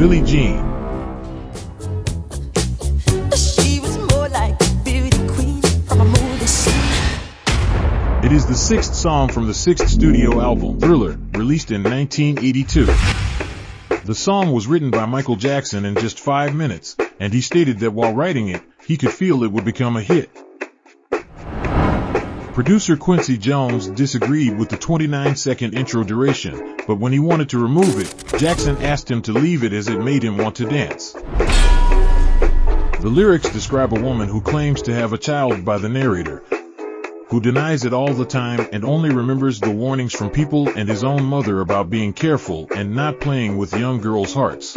Billie Jean. She was more like a beauty queen from a movie scene. It is the sixth song from the sixth studio album, Thriller, released in 1982. The song was written by Michael Jackson in just 5 minutes, and he stated that while writing it, he could feel it would become a hit. Producer Quincy Jones disagreed with the 29-second intro duration, but when he wanted to remove it, Jackson asked him to leave it as it made him want to dance. The lyrics describe a woman who claims to have a child by the narrator, who denies it all the time and only remembers the warnings from people and his own mother about being careful and not playing with young girls' hearts.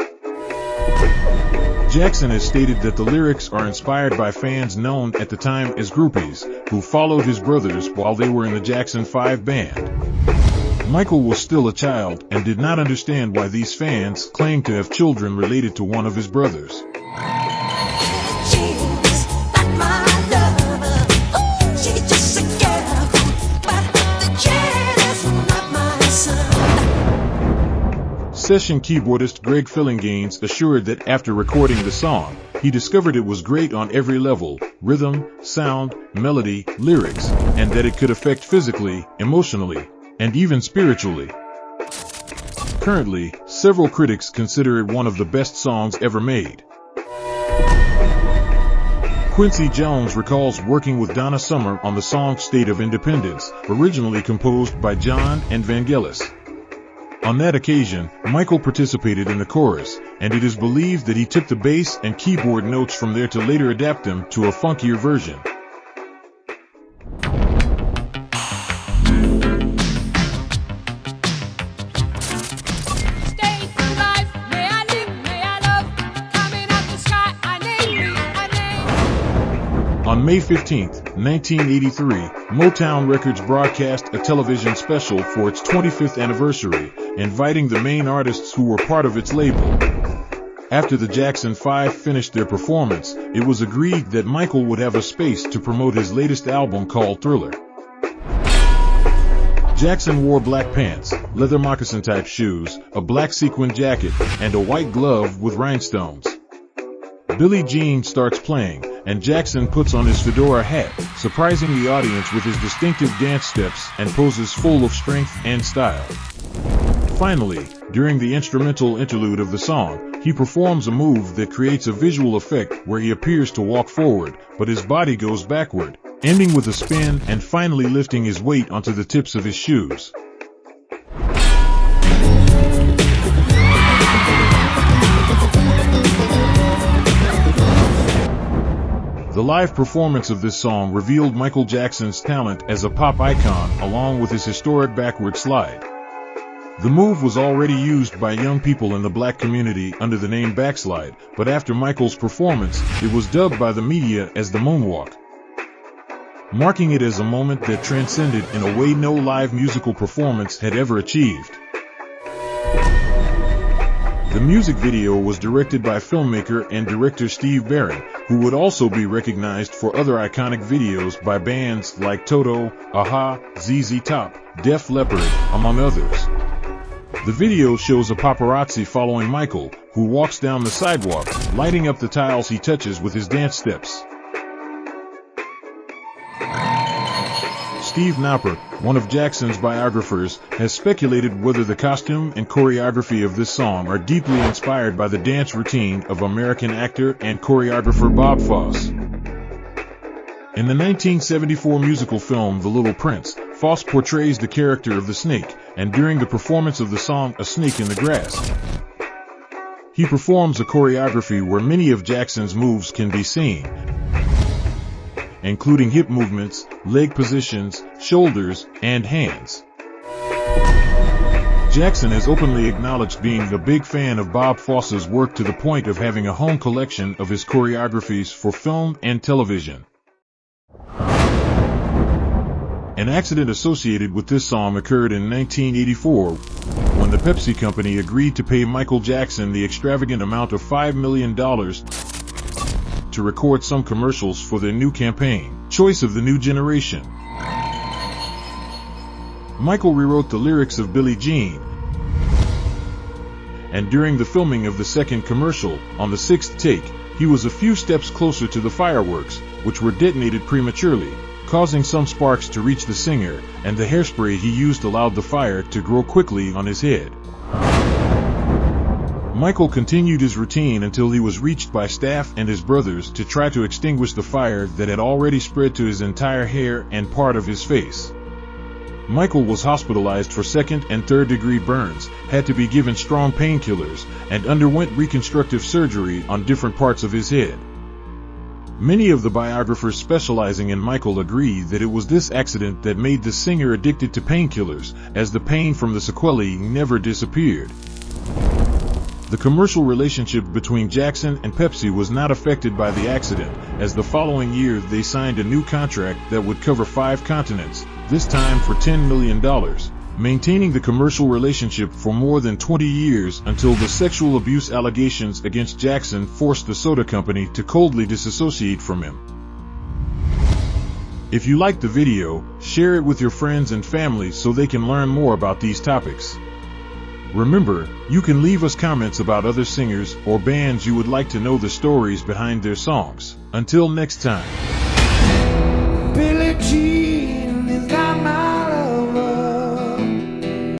Jackson has stated that the lyrics are inspired by fans known at the time as groupies, who followed his brothers while they were in the Jackson 5 band. Michael was still a child and did not understand why these fans claimed to have children related to one of his brothers. Session keyboardist Greg Fillinganes assured that after recording the song, he discovered it was great on every level: rhythm, sound, melody, lyrics, and that it could affect physically, emotionally, and even spiritually. Currently, several critics consider it one of the best songs ever made. Quincy Jones recalls working with Donna Summer on the song State of Independence, originally composed by John and Vangelis. On that occasion, Michael participated in the chorus, and it is believed that he took the bass and keyboard notes from there to later adapt them to a funkier version. On May 15, 1983, Motown Records broadcast a television special for its 25th anniversary, inviting the main artists who were part of its label. After the Jackson 5 finished their performance, it was agreed that Michael would have a space to promote his latest album called Thriller. Jackson wore black pants, leather moccasin-type shoes, a black sequin jacket, and a white glove with rhinestones. Billie Jean starts playing, and Jackson puts on his fedora hat, surprising the audience with his distinctive dance steps and poses full of strength and style. Finally, during the instrumental interlude of the song, he performs a move that creates a visual effect where he appears to walk forward, but his body goes backward, ending with a spin and finally lifting his weight onto the tips of his shoes. The live performance of this song revealed Michael Jackson's talent as a pop icon along with his historic backward slide. The move was already used by young people in the black community under the name backslide, but after Michael's performance, it was dubbed by the media as the moonwalk, marking it as a moment that transcended in a way no live musical performance had ever achieved. The music video was directed by filmmaker and director Steve Barron, who would also be recognized for other iconic videos by bands like Toto, Aha, ZZ Top, Def Leppard, among others. The video shows a paparazzi following Michael, who walks down the sidewalk, lighting up the tiles he touches with his dance steps. Steve Knopper, one of Jackson's biographers, has speculated whether the costume and choreography of this song are deeply inspired by the dance routine of American actor and choreographer Bob Fosse. In the 1974 musical film The Little Prince, Fosse portrays the character of the snake, and during the performance of the song A Snake in the Grass, he performs a choreography where many of Jackson's moves can be seen, including hip movements, leg positions, shoulders, and hands. Jackson has openly acknowledged being a big fan of Bob Fosse's work to the point of having a home collection of his choreographies for film and television. An accident associated with this song occurred in 1984 when the Pepsi Company agreed to pay Michael Jackson the extravagant amount of $5 million to record some commercials for their new campaign, Choice of the New Generation. Michael rewrote the lyrics of Billie Jean and during the filming of the second commercial, on the sixth take, he was a few steps closer to the fireworks, which were detonated prematurely, causing some sparks to reach the singer, and the hairspray he used allowed the fire to grow quickly on his head. Michael continued his routine until he was reached by staff and his brothers to try to extinguish the fire that had already spread to his entire hair and part of his face. Michael was hospitalized for second and third degree burns, had to be given strong painkillers, and underwent reconstructive surgery on different parts of his head. Many of the biographers specializing in Michael agree that it was this accident that made the singer addicted to painkillers, as the pain from the sequelae never disappeared. The commercial relationship between Jackson and Pepsi was not affected by the accident, as the following year they signed a new contract that would cover 5 continents, this time for $10 million, maintaining the commercial relationship for more than 20 years until the sexual abuse allegations against Jackson forced the soda company to coldly disassociate from him. If you liked the video, share it with your friends and family so they can learn more about these topics. Remember, you can leave us comments about other singers or bands you would like to know the stories behind their songs. Until next time. Billie Jean.